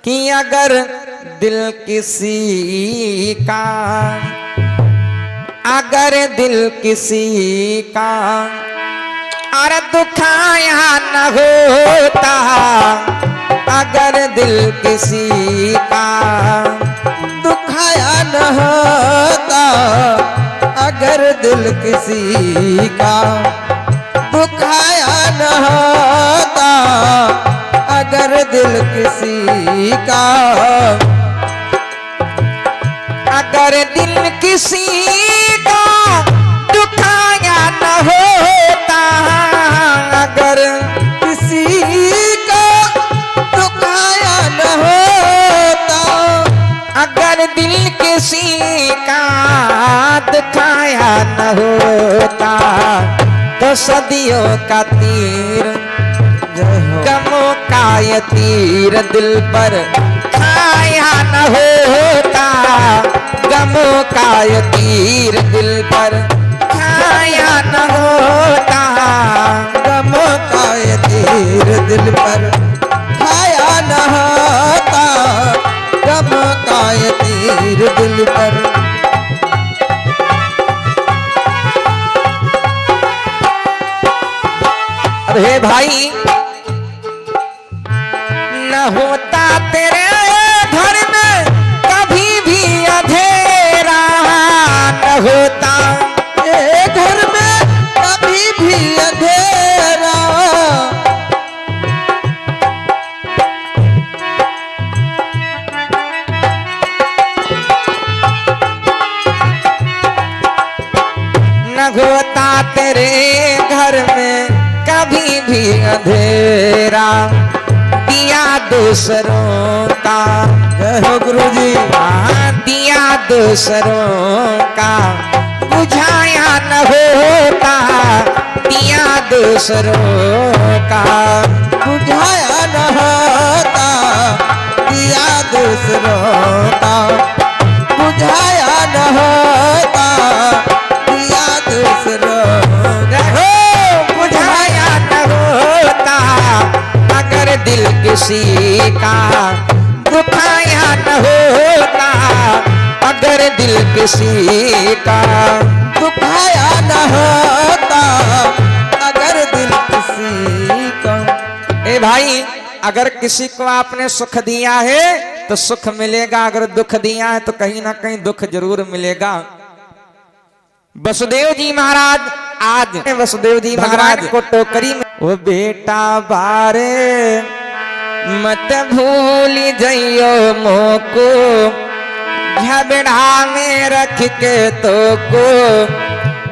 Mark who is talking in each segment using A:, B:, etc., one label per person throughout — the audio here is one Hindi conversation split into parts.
A: कि अगर दिल किसी का, अगर दिल किसी का अरे दुखाया न होता, अगर दिल किसी का
B: दुखाया न होता, अगर दिल किसी का दुखाया न होता, अगर दिल किसी का,
A: अगर दिल किसी का दुखाया न होता,
B: अगर किसी का दुखाया न होता,
A: अगर दिल किसी का दुखाया न होता, तो सदियों का तीर, गमों का ये तीर दिल पर खाया न होता, गमों का ये तीर दिल पर खाया न होता,
B: गमों का ये तीर दिल पर खाया न होता, गमों का ये तीर दिल पर।
A: अरे भाई न होता तेरे घर में कभी भी अंधेरा, न होता
B: ये घर में कभी भी अंधेरा,
A: न होता तेरे घर में कभी भी अंधेरा, दिया दूसरों का,
B: जय हो गुरु जी,
A: दिया दूसरों का बुझाया न होता, दिया दूसरों का
B: बुझाया न होता, दिया दूसरों का बुझाया न होता, दिया दूसरों का
A: बुझाया न होता, अगर दिल किसी का दुखाया न होता, अगर दिल किसी का
B: दुखाया न होता, अगर दिल किसी का।
A: ए भाई, अगर किसी को आपने सुख दिया है तो सुख मिलेगा, अगर दुख दिया है तो कहीं ना कहीं दुख जरूर मिलेगा। वसुदेव जी महाराज, आज वसुदेव जी महाराज को टोकरी में, वो बेटा बारे मत भूल जइयो मोको, झबड़ा में रख के तो को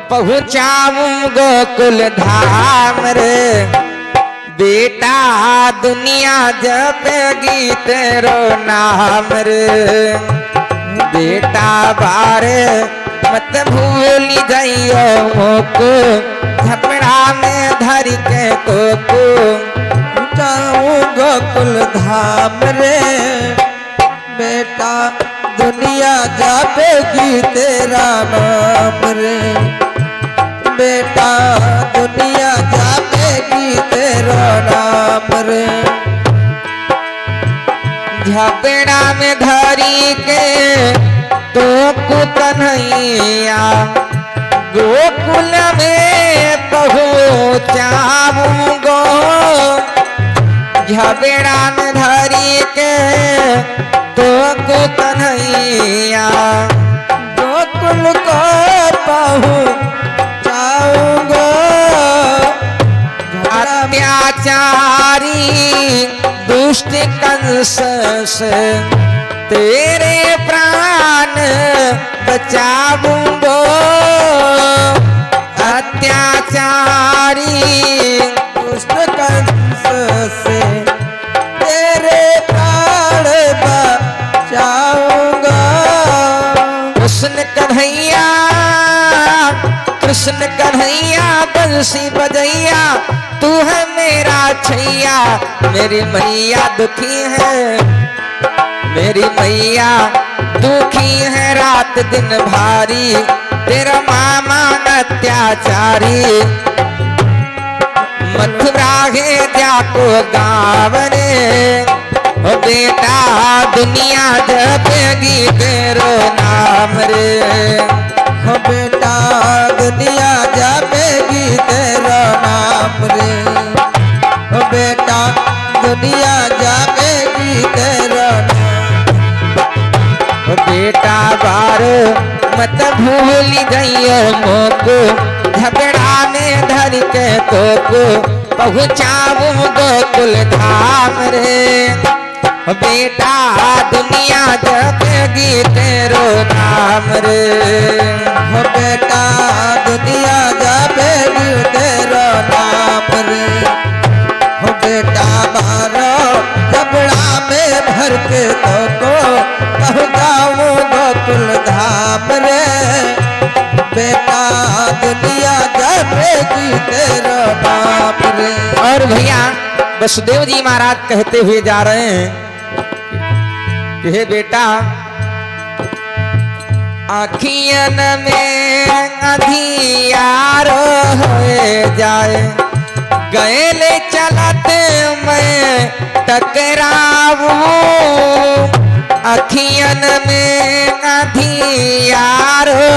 A: पहुँचाऊं गोकुल धाम रे, बेटा दुनिया जपेगी तेरो नाम रे, बेटा बारे मत भूल जाइयो मोको, झपड़ा में धर के को
B: जाऊं गोकुल धाम रे, बेटा दुनिया जापेगी तेरा नाम रे, बेटा दुनिया जापेगी तेरा नाम रे।
A: झपड़ा में धरी के तो कन्हैया गोकुल में पहुँचाऊंगो, झबड़ा में धरी के तो कन्हैया
B: गोकुल को पहुँचाऊंगो,
A: अत्याचारी दुष्ट कंस से तेरे प्राण बचाऊंगो, अत्याचारी
B: दुष्ट कंस से तेरे प्राण बचाऊंगा।
A: कृष्ण कन्हैया, कृष्ण कन्हैया बंसी बजैया, तू है मेरा छैया, मेरी मैया दुखी है, मेरी मैया दुखी है रात दिन भारी, तेरा मामा अत्याचारी, मथुरा है जाको गाँव रे, बेटा दुनिया जपेगी तेरो नाम रे।
B: हो बेटा दुनिया जापेगी तेरा नाम रे। हो बेटा दुनिया जापेगी तेरा नाम।
A: ओ बेटा बारो मत भूल गइयो मोको, झगड़ा में धर के तोको पहुँचाऊं गोकुल धाम रे। ओ बेटा दुनिया जपेगी तेरो नाम रे।
B: हो बेटा दुनिया जापेगी तेरा नाम रे। हो बेटा बारो झगड़ा में भर के तोको पहुँचाऊं गोकुल धाम रे। बेटा दुनिया जापेगी तेरा नाम रे।
A: और भैया वसुदेव जी महाराज कहते हुए जा रहे हैं कि हे बेटा आखियन में अंधियार हो जाए, गए ले चलते मैं टकराऊं। अखियन में अंधियार हो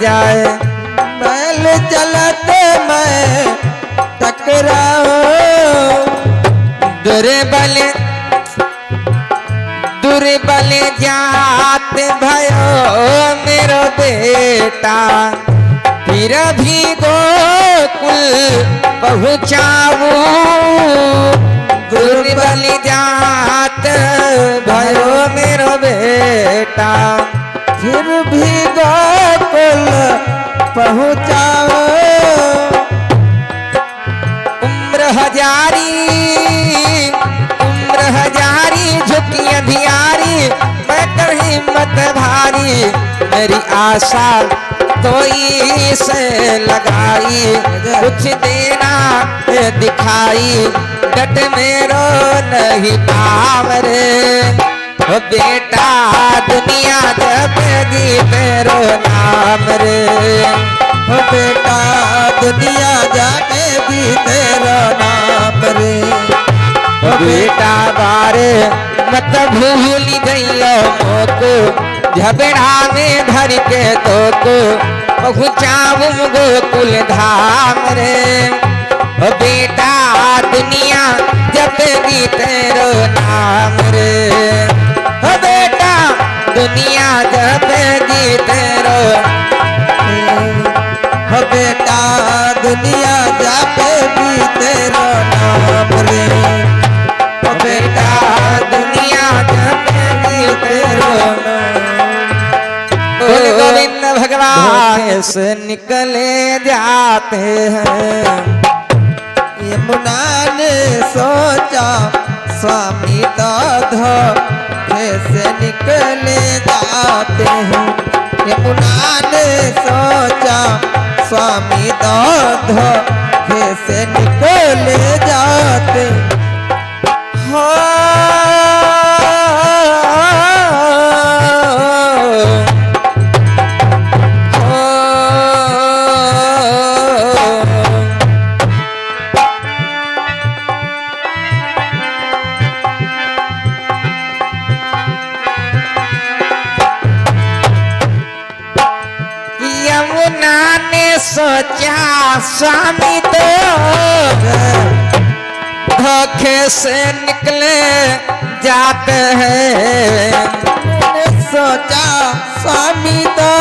A: जाए,
B: मैल चलते मैं टकराऊं।
A: दुर्बल दुर्बल जात भयो मेरो बेटा, फिर भी गोकुल पहुँचाऊं। दुर्बल जात भयो मेरो बेटा,
B: फिर भी गोकुल पहुँचाओ।
A: उम्र हजारी झुकी अंधियारी, मैं कर हिम्मत भारी। मेरी आशा तो से लगाई, कुछ देना दिखाई, डट मेरो नहीं पाव रे। ओ बेटा दुनिया जपेगी तेरो नाम रे।
B: हो बेटा दुनिया जापेगी तेरा नाम रे।
A: ओ बेटा बारे मत भूल गइयो मोको, झगड़ा में धर के तोको पहुँचाऊं गोकुल धाम रे। ओ बेटा दुनिया जपेगी तेरो नाम रे। ओ बेटा दुनिया जपेगी तेरो।
B: हो बेटा दुनिया जापेगी तेरा नाम रे। हो
A: बेटा दुनिया जपेगी तेरो नाम। गोविंद भगवान से निकले जाते हैं,
B: यमुना ने सोचा स्वामी तो धोखे से निकले जाते हैं। यमुना ने सोचा स्वामी तो धोखे से निकले जाते
A: हो यमुना ने सोचा स्वामी तो धोखे से निकले जाते हैं।
B: सोचा स्वामी तो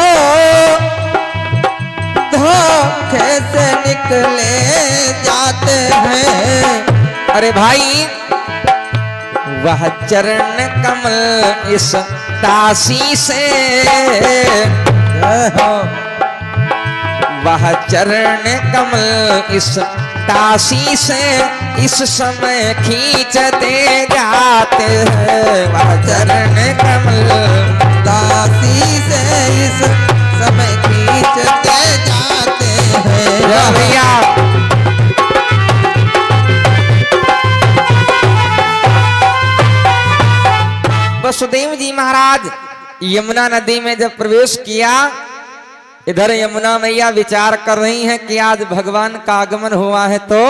B: धोखे से निकले जाते हैं।
A: अरे भाई वह चरण कमल इस दासी से, वह चरण कमल इस दासी से इस समय खींचते जाते हैं। वह चरण कमल
B: दासी से इस समय खींचते जाते हैं।
A: भैया वसुदेव जी महाराज यमुना नदी में जब प्रवेश किया, इधर यमुना मैया विचार कर रही हैं कि आज भगवान का आगमन हुआ है, तो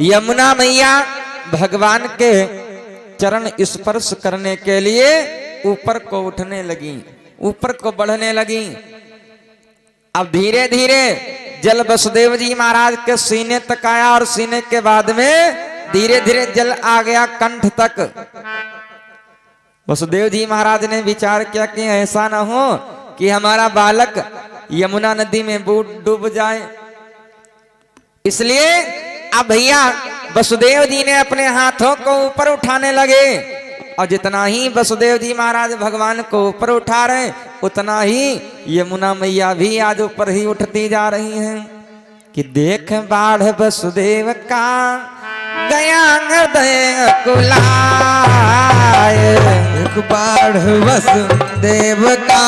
A: यमुना मैया भगवान के चरण स्पर्श करने के लिए ऊपर को उठने लगी, ऊपर को बढ़ने लगी। अब धीरे धीरे जल वसुदेव जी महाराज के सीने तक आया और सीने के बाद में धीरे धीरे जल आ गया कंठ तक। वसुदेव जी महाराज ने विचार किया कि ऐसा ना हो कि हमारा बालक यमुना नदी में डूब जाए, इसलिए अब भैया वसुदेव जी ने अपने हाथों को ऊपर उठाने लगे। और जितना ही वसुदेव जी महाराज भगवान को ऊपर उठा रहे उतना ही यमुना मैया भी आज ऊपर ही उठती जा रही हैं। कि देख बाढ़ वसुदेव का गया हृदय कुलाय,
B: देख बाढ़ वसुदेव का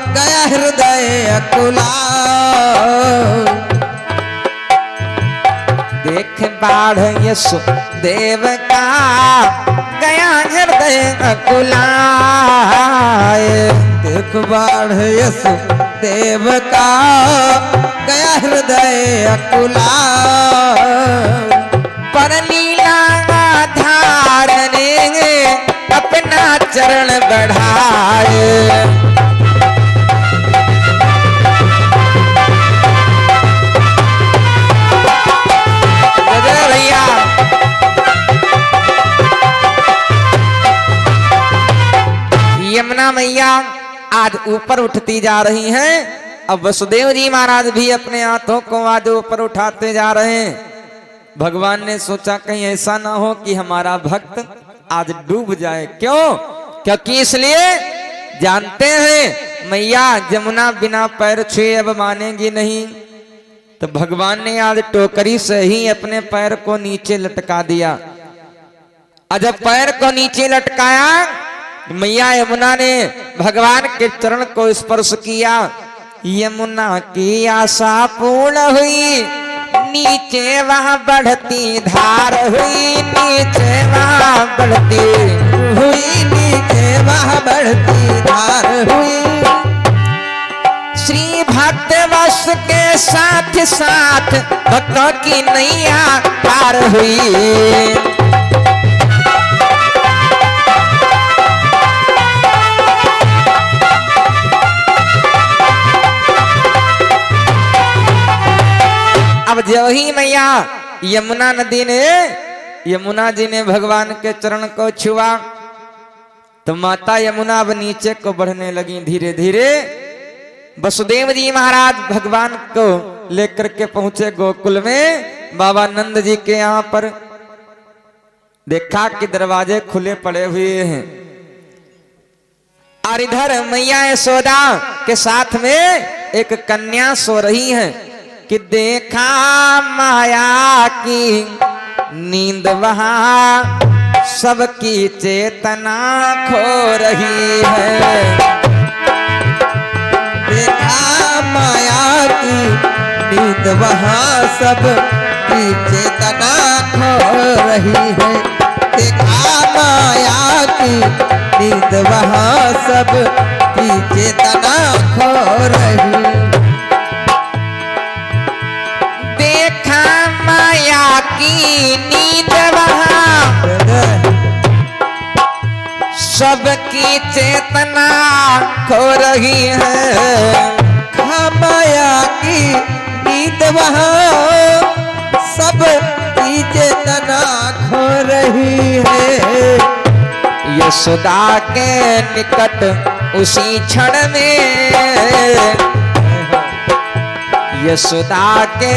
B: गया हृदय कुलाय।
A: देख बाढ़ यशोदेव का गया हृदय कुलाय,
B: देख बाढ़ यशोदेव का गया हृदय कुलाय।
A: पर लीला धारने अपना चरण बढ़ाए। भैया यमुना मैया आज ऊपर उठती जा रही हैं। अब वसुदेव जी महाराज भी अपने हाथों को आज ऊपर उठाते जा रहे हैं। भगवान ने सोचा कहीं ऐसा ना हो कि हमारा भक्त आज डूब जाए। क्यों? क्योंकि इसलिए जानते हैं मैया जमुना बिना पैर छुए अब मानेगी नहीं। तो भगवान ने आज टोकरी से ही अपने पैर को नीचे लटका दिया। और जब पैर को नीचे लटकाया मैया यमुना ने भगवान के चरण को स्पर्श किया। यमुना की आशा पूर्ण हुई, नीचे वहां बढ़ती धार हुई, नीचे वहां बढ़ती
B: हुई, नीचे वहां बढ़ती धार हुई।
A: श्री भक्त वश के साथ साथ भक्तों की नैया पार हुई। अब जो ही मैया यमुना जी ने भगवान के चरण को छुआ तो माता यमुना अब नीचे को बढ़ने लगी धीरे धीरे। वसुदेव जी महाराज भगवान को लेकर के पहुंचे गोकुल में। बाबा नंद जी के यहाँ पर देखा कि दरवाजे खुले पड़े हुए हैं और इधर मैया यशोदा के साथ में एक कन्या सो रही है। कि देखा माया की नींद वहां सबकी चेतना खो रही है।
B: देखा माया की नींद वहां सबकी चेतना खो रही है। देखा माया की नींद वहां सबकी चेतना खो रही।
A: माया की नींद वहां सबकी चेतना खो रही है।
B: माया की नींद वहां सबकी चेतना खो रही है।
A: यशोदा के निकट उसी क्षण में, यशोदा के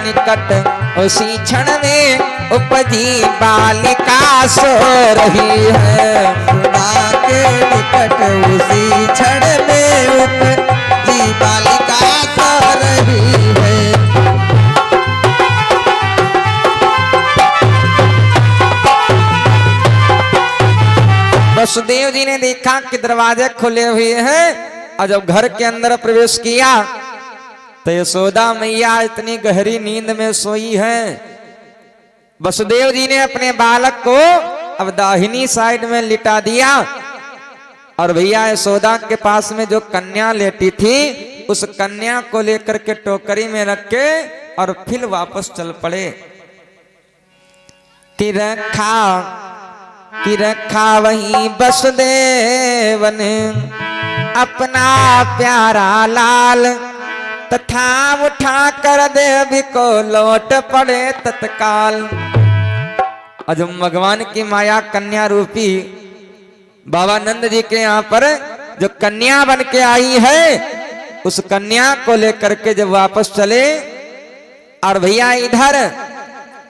A: निकट उसी क्षण में उपजी बालिका सो रही है।
B: यशोदा के निकट उसी क्षण में उपजी बालिका सो रही है।
A: वसुदेव जी ने देखा कि दरवाजे खुले हुए हैं और जब घर के अंदर प्रवेश किया तो यशोदा मैया इतनी गहरी नींद में सोई है। वसुदेव जी ने अपने बालक को अब दाहिनी साइड में लिटा दिया और भैया यशोदा के पास में जो कन्या लेटी थी उस कन्या को लेकर के टोकरी में रख के और फिर वापस चल पड़े। तिरखा कि रखा वहीं वसुदेव ने अपना प्यारा लाल, तथा उठा कर देवी को लौट पड़े तत्काल। और जो भगवान की माया कन्या रूपी बाबा नंद जी के यहाँ पर जो कन्या बन के आई है, उस कन्या को लेकर के जब वापस चले, और भैया इधर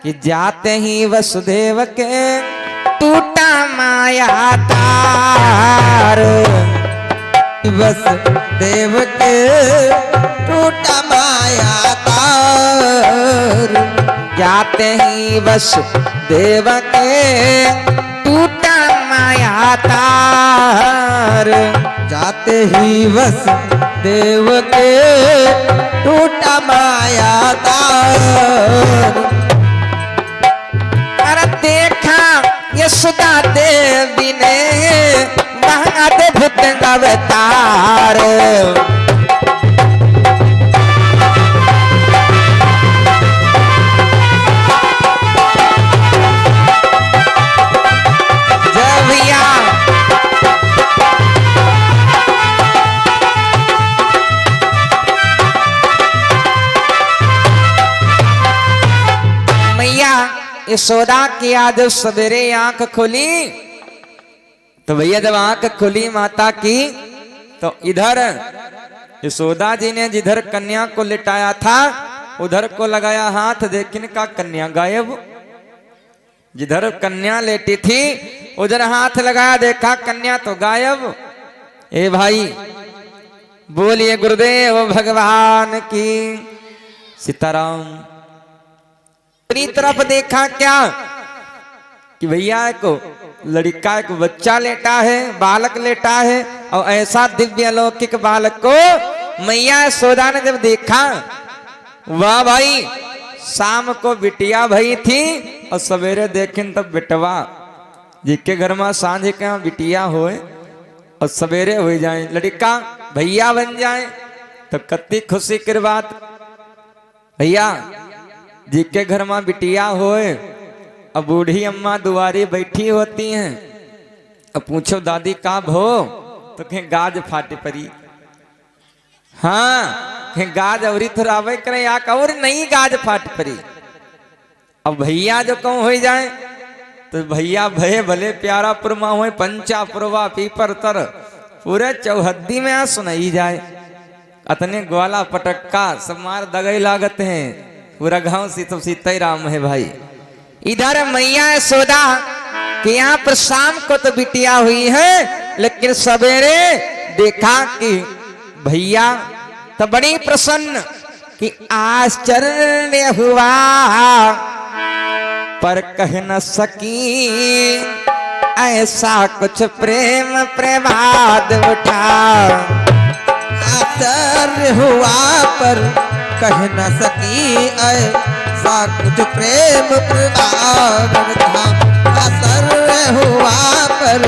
A: कि जाते ही वसुदेव के टूटा माया तार,
B: वसुदेव के टूटा माया तार,
A: जाते ही वसुदेव के टूटा माया तार,
B: जाते ही वसुदेव के टूटा माया तार।
A: अरे देखा यशोदा देवी ने महाअद्भुत अवतार, जय भैया। मैया यशोदा की आज सवेरे आंख खुली, तो भैया जब आंख खुली माता की, तो इधर यशोदा जी ने जिधर कन्या को लिटाया था उधर को लगाया हाथ, देखने का कन्या गायब। जिधर कन्या लेटी थी उधर हाथ लगाया, देखा कन्या तो गायब। ए भाई बोलिए गुरुदेव भगवान की सीताराम। अपनी तरफ देखा क्या कि भैया को लड़का एक बच्चा लेटा है, बालक लेटा है, और ऐसा दिव्य अलौकिक बालक को मैया यशोदा ने जब देखा, वाह भाई, शाम को बिटिया भई थी और सवेरे देखें तब बिटवा, जिसके घर में सांझ के यहाँ बिटिया होए और सवेरे हो जाए लड़का भैया बन जाए, तो कत्ती खुशी की बात। भैया जिसके घर में बिटिया होए, अब बूढ़ी अम्मा दुआरी बैठी होती हैं, अब पूछो दादी का भो, तो कहें गाज फाटे परी। हाँ कहें गाज अवरी थोड़ावे करे या और नहीं गाज फाट परी। अब भैया जो कहूँ हो जाए तो भैया भये भले प्यारा पुरमा हुए, पंचा पुरवा पीपर तर पूरे चौहद्दी में आ सुनाई जाए। अतने ग्वाला पटक्का सब मार दगई लागत हैं, पूरा गांव तो सीता ही राम है भाई। इधर मैया यशोदा कि यहाँ पर शाम को तो बिटिया हुई है, लेकिन सवेरे देखा कि भैया तो बड़ी प्रसन्न कि आश्चर्य हुआ पर कह न सकी, ऐसा कुछ प्रेम प्रभात उठा।
B: आश्चर्य हुआ पर कह न सकी, ऐसा कुछ प्रेम प्रभात उठा। आश्चर्य हुआ पर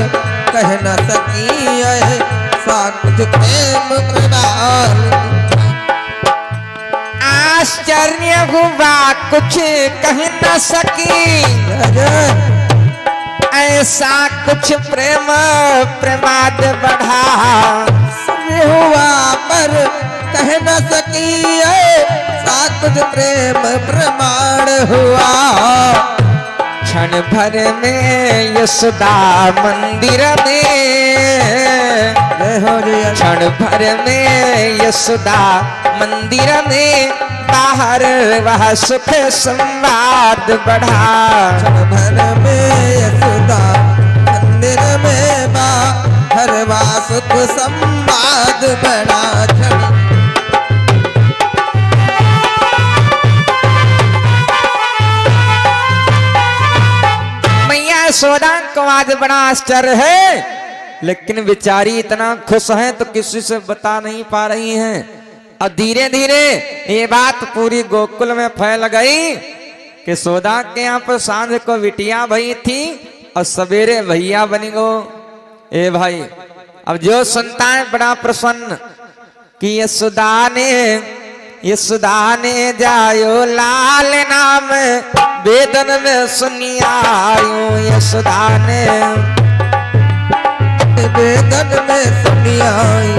B: कह न सकी, ऐसा कुछ प्रेम प्रभात।
A: आश्चर्य हुआ कुछ कह न सकी, ऐसा कुछ प्रेम प्रमाद बढ़ा।
B: हुआ पर कह न सकी, ऐसा कुछ प्रेम प्रमाण हुआ।
A: क्षण भर में यशोदा मंदिर में, क्षण भर में यशोदा मंदिर में, बाहर वह सुख संवाद बढ़ा।
B: क्षण भर में यशोदा मंदिर में, बाहर वह सुख संवाद बढ़ा।
A: मैया यशोदा को आज बड़ा आश्चर्य है, लेकिन बेचारी इतना खुश है तो किसी से बता नहीं पा रही हैं। और धीरे धीरे ये बात पूरी गोकुल में फैल गई कि यशोदा के यहाँ पर सांझ को बिटिया भई थी और सवेरे भैया बन गो। ए भाई अब जो सुनता है बड़ा प्रसन्न कि यशोदा ने यशोदा ने जायो लाल नाम वेदन में सुनियायो यशोदा ने
B: वेदन में सुनियाई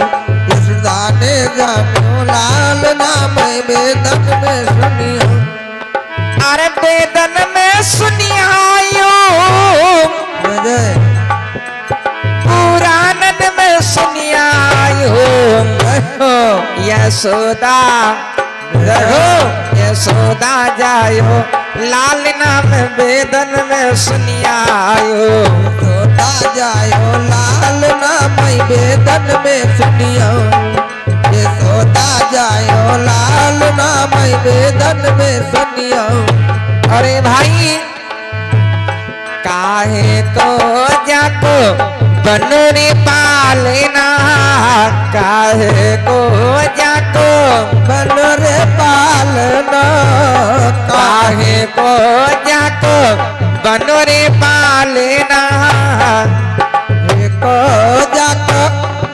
B: यशोदा ने जायो लाल नाम वेदन में सुनिया
A: अरे वेदन में सुनियायो पुराणन में सुनियायो यशोदा यशोदा जायो लाल नाम वेदन में सुनियायो
B: यशोदा जायो लाल नाम वेदन में सुनिया यशोदा जायो लाल नाम वेदन में सुनिया
A: अरे भाई काहे को जाको बनरे पालना काहे को जाको
B: बनरे पालना
A: काहे को जाको बनरे पालना
B: को जाको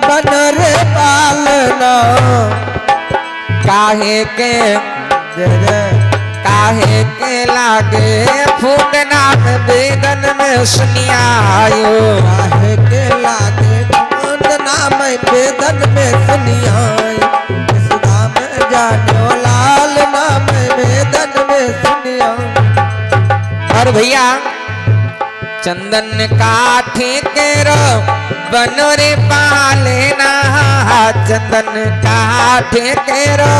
B: बनरे पालना
A: काहे के
B: जय जय
A: काहे के लागे फूटना वेदन में सुनियायो
B: काहे के लागे वंदना मैं वेदन में सुनियाई यशोदा में जानो लाल नाम वेदन में सुनिया
A: और भैया चंदन काठी के रो बनोरे पालेना चंदन काठी के रो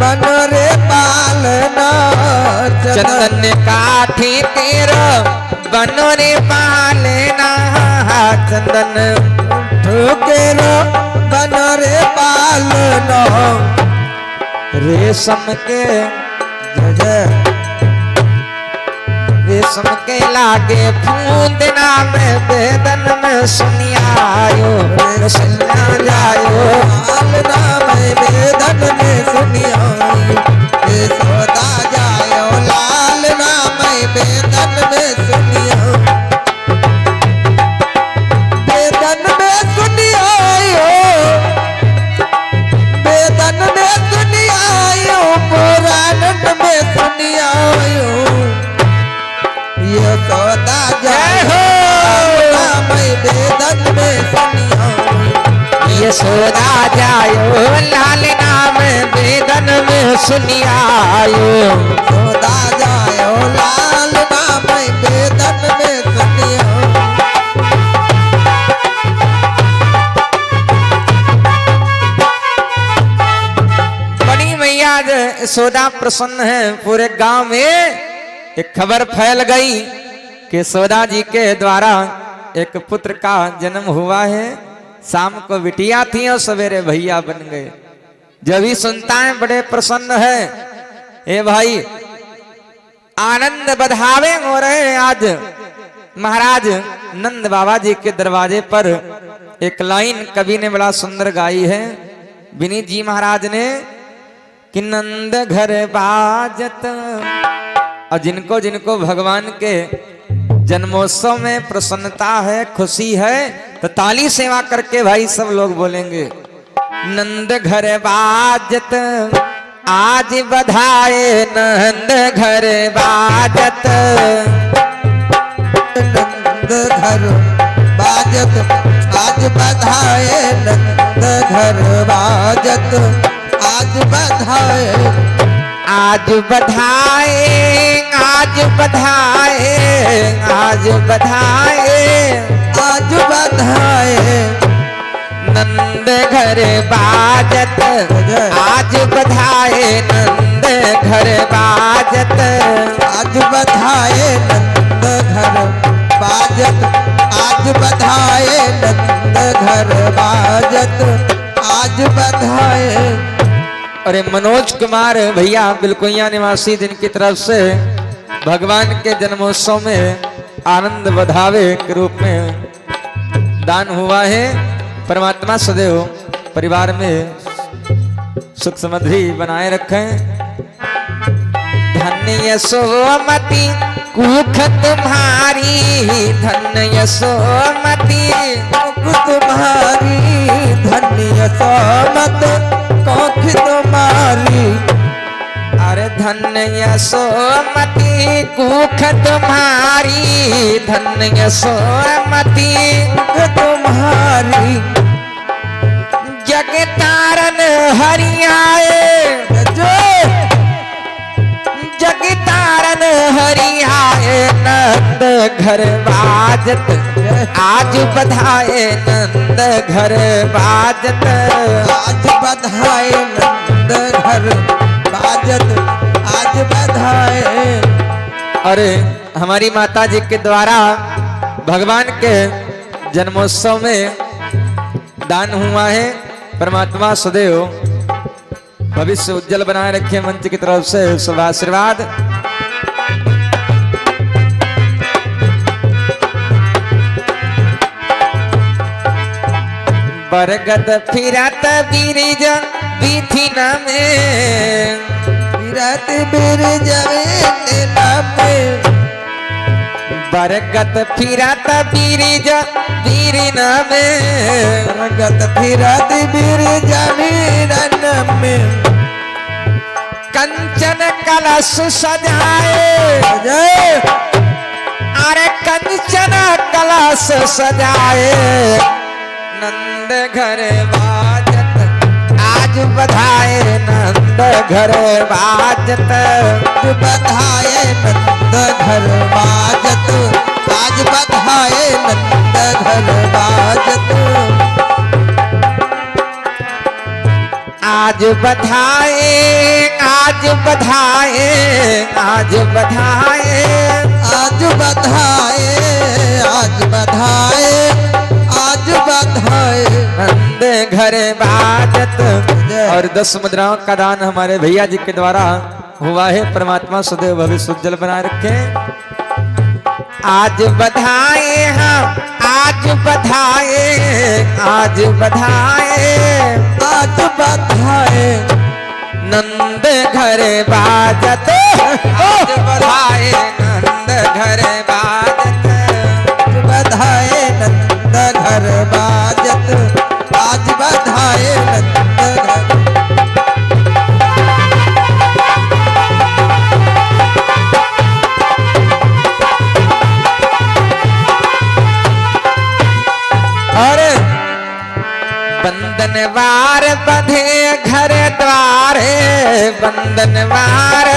B: बनरे पालना
A: चंदन काठी के रो बनोरे पालेना चंदन
B: ठोकेरो बनरे पालना
A: रेशम के
B: जय जय
A: रेशम के लागे फूंदना में वेदन में सुनियायो सुना जायो
B: लाल नाम वेदन में सुनियाई यशोदा जायो लाल नाम वेदन में सुनिया वेदन में सुनियायो वेदन में सुनियायो पुराण में सुनियायो यशोदा जायो नाम वेदन में सुनियाई
A: यशोदा जायो लाल नाम वेदन में सुनियायो
B: यशोदा जायो लाल नाम वेदन में सुनिया
A: बड़ी मैया यशोदा प्रसन्न है पूरे गांव में एक खबर फैल गई कि यशोदा जी के द्वारा एक पुत्र का जन्म हुआ है शाम को बिटिया थी और सवेरे भैया बन गए जब ही सुनता है बड़े प्रसन्न है ए भाई आनंद बधावे हो रहे हैं आज महाराज नंद बाबा जी के दरवाजे पर एक लाइन कवि ने बड़ा सुंदर गाई है विनीत जी महाराज ने कि नंद घर बाजत और जिनको जिनको भगवान के जन्मोत्सव में प्रसन्नता है खुशी है तो ताली सेवा करके भाई सब लोग बोलेंगे नंद घर बाजत आज बधाए नंद घर बाजत
B: नंद घर बाजत आज बधाए नंद घर बाजत आज बधाए
A: आज बधाए आज बधाए आज बधाए
B: आज बधाए
A: नंद घर बाजत आज बधाए नंद घर बाजत
B: आज बधाए नंद घर बाजत आज बधाए नंद घर बाजत आज बधाए।
A: अरे मनोज कुमार भैया बिलकुइया निवासी जिनकी तरफ से भगवान के जन्मोत्सव में आनंद बधावे के रूप में दान हुआ है परमात्मा सदैव परिवार में सुख समृद्धि बनाए रखें। धन्य यशोमती कुख तुम्हारी धन्य यशोमती
B: कुख तुम्हारी धन्य यशोमत कोख तुम्हारी
A: धन्य यशोमती कुख तुम्हारी, धन्य यशोमती
B: तुम्हारी।
A: जग तारन हरि आए
B: जो
A: जग तारन हरि आए, नंद घर बाजत आज बधाए, नंद घर बाजत
B: आज बधाए, नंद घर बाजत आज बधाए।
A: अरे हमारी माता जी के द्वारा भगवान के जन्मोत्सव में दान हुआ है। परमात्मा सदैव भविष्य उज्जवल बनाए रखे, मंच की तरफ से शुभ आशीर्वाद। बरगद फिरत बीरिज बीथिन में,
B: फिरत बिरज में,
A: बरगद फिरत बीरिज बीरिन में,
B: बरगद फिरत बिरज में,
A: कंचन कलश सजाए,
B: जय
A: अरे कंचन कलश सजाए, नंद घर बाजत आज बधाए, नंद घर बाजत
B: बधाए, नंद घर बाजत आज बधाए, नंद घर बाजत
A: आज बधाए, आज बधाए, आज बधाए,
B: आज बधाए, आज बधाए, आज बधाए,
A: नंद घर बाजत। और 10 मुद्राओं का दान हमारे भैया जी के द्वारा हुआ है। परमात्मा सदैव भविष्य उज्जवल बनाए रखे। आज बधाए हम, आज बधाए, आज बधाए,
B: आज बधाए,
A: नंद घर बाजत आज बधाए, नंद घर बाजत
B: बधाए, नंद घर बाजत आज बधाए, नंद घर।
A: और बंधनवार बंधे घर द्वारे, बंधनवार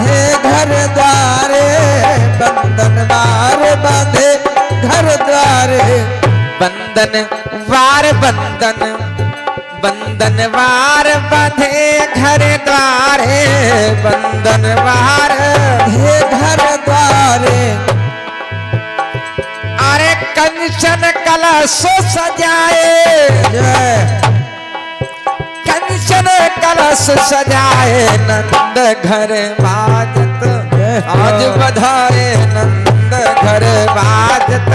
B: हे घर द्वारे, बंधनवार बांधे घर द्वारे,
A: बंधन वार बंधन, बंधन वार बंधे घर द्वारे, बंधन वार
B: हे घर द्वारे,
A: अरे कंचन कलश सजाए,
B: जय
A: कंचन कलश सजाए, नंद घर बाजत आज बधाए, नंद घर बाजत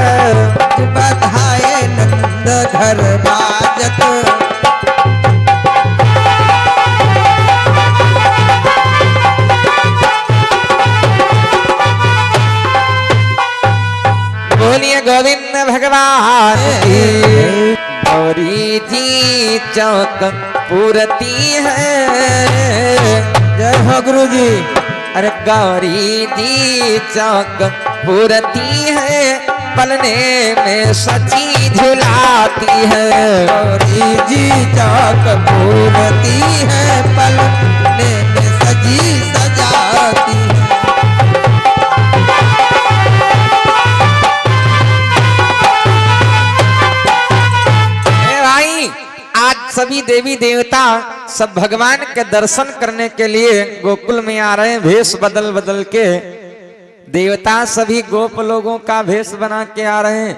B: बधाए, नंद घर बाजत
A: बोलिए गोविंद भगवान की। गौरी जी चौक पूरती है,
B: जय हो गुरु जी।
A: अरे गौरी जी चौक पूरती है, पलने में सची झुलाती है,
B: गौरी जी चौक पूरती है, पलने में सजी सजाती है।
A: भाई आज सभी देवी देवता सब भगवान के दर्शन करने के लिए गोकुल में आ रहे हैं, भेष बदल बदल के। देवता सभी गोप लोगों का भेष बना के आ रहे हैं,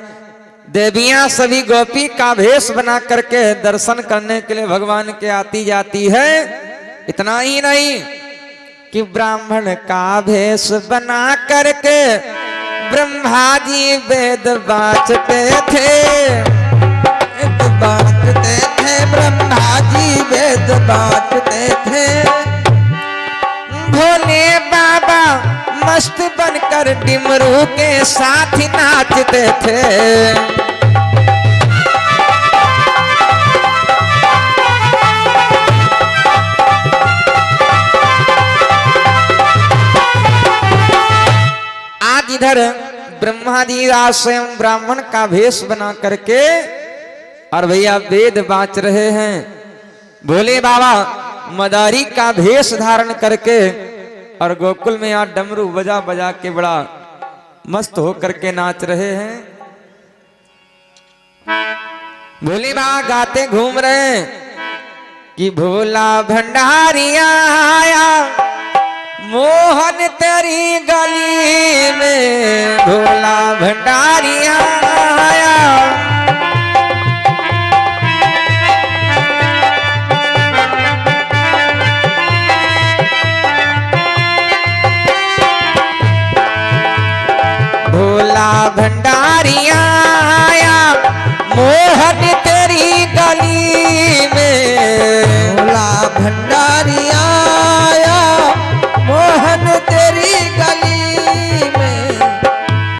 A: देवियां सभी गोपी का भेष बना करके दर्शन करने के लिए भगवान के आती जाती है। इतना ही नहीं कि ब्राह्मण का भेष बना करके ब्रह्मा जी वेद बाँचते थे,
B: बाँटते थे ब्रह्मा जी वेद बाँटते थे।
A: भोले बाबा मस्त बनकर डिमरू के साथ नाचते थे। महादेव आज स्वयं ब्राह्मण का भेष बना करके और भैया वेद बाँच रहे हैं। भोले बाबा मदारी का भेष धारण करके और गोकुल में यहाँ डमरू बजा बजा के बड़ा मस्त होकर के नाच रहे हैं। भोले बाबा गाते घूम रहे हैं कि भोला भंडारिया आया मोहन तेरी गली में, भोला भंडारिया आया। भोला भंडारिया आया मोहन तेरी गली